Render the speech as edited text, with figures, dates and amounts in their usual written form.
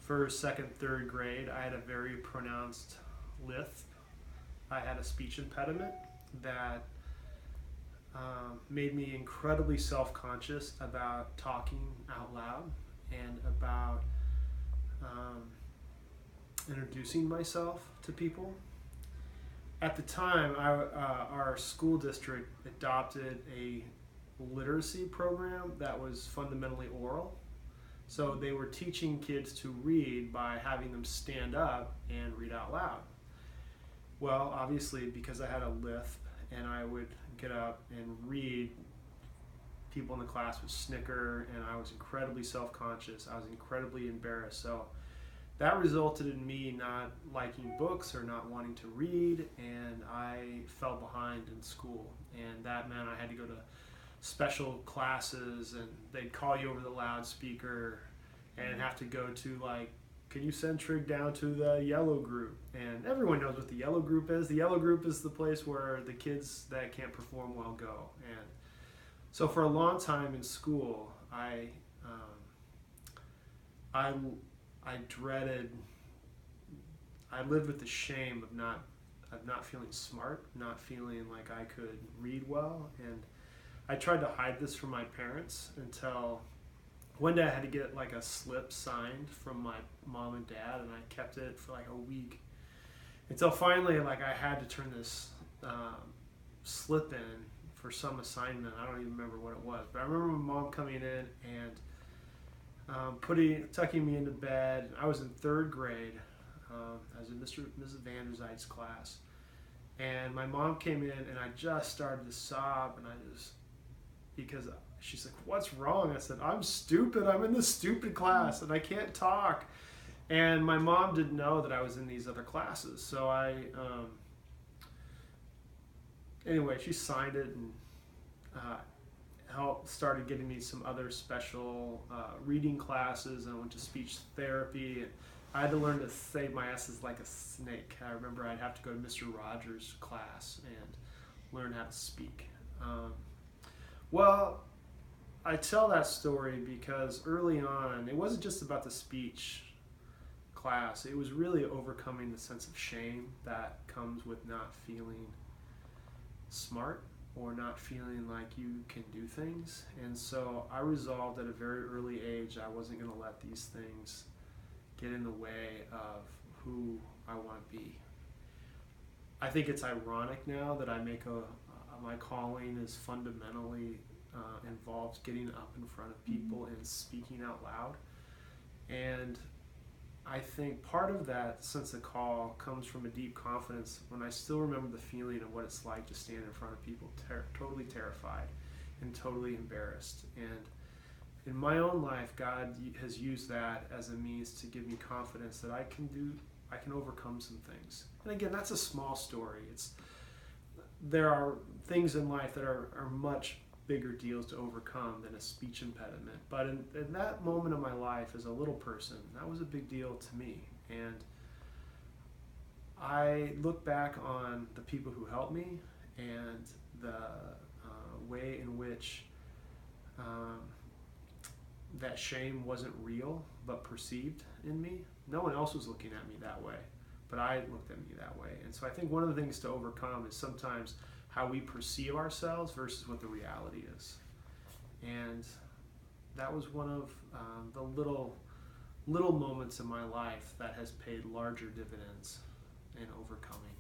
first, second, third grade, I had a very pronounced lisp. I had a speech impediment that made me incredibly self-conscious about talking out loud and about um, introducing myself to people. At the time, our school district adopted a literacy program that was fundamentally oral. So they were teaching kids to read by having them stand up and read out loud. Well, obviously, because I had a lisp and I would get up and read, people in the class would snicker, and I was incredibly self-conscious. I was incredibly embarrassed. So that resulted in me not liking books or not wanting to read, and I fell behind in school. And that meant I had to go to special classes, and they'd call you over the loudspeaker and have to go to, like, can you send Trig down to the yellow group? And everyone knows what the yellow group is. The yellow group is the place where the kids that can't perform well go. And so for a long time in school, I dreaded, I lived with the shame of not feeling smart, not feeling like I could read well. And I tried to hide this from my parents until one day I had to get like a slip signed from my mom and dad, and I kept it for like a week until finally, like, I had to turn this slip in for some assignment. I don't even remember what it was, but I remember my mom coming in and tucking me into bed. I was in third grade. I was in Mrs. Vanderzijt's class, and my mom came in, and I just started to sob, and because she's like, "What's wrong?" I said, "I'm stupid. I'm in this stupid class, and I can't talk." And my mom didn't know that I was in these other classes, so anyway, she signed it and started getting me some other special reading classes, and I went to speech therapy. And I had to learn to save my S's like a snake. I remember I'd have to go to Mr. Rogers' class and learn how to speak. Well, I tell that story because early on, it wasn't just about the speech class. It was really overcoming the sense of shame that comes with not feeling smart or not feeling like you can do things. And so I resolved at a very early age I wasn't going to let these things get in the way of who I want to be. I think it's ironic now that I make my calling is fundamentally involves getting up in front of people and speaking out loud. And I think part of that sense of call comes from a deep confidence when I still remember the feeling of what it's like to stand in front of people totally terrified and totally embarrassed. And in my own life, God has used that as a means to give me confidence that I can overcome some things. And again, that's a small story. There are things in life that are much bigger deals to overcome than a speech impediment. But in that moment of my life as a little person, that was a big deal to me. And I look back on the people who helped me and the way in which that shame wasn't real but perceived in me. No one else was looking at me that way, but I looked at me that way. And so I think one of the things to overcome is sometimes how we perceive ourselves versus what the reality is. And that was one of the little moments in my life that has paid larger dividends in overcoming.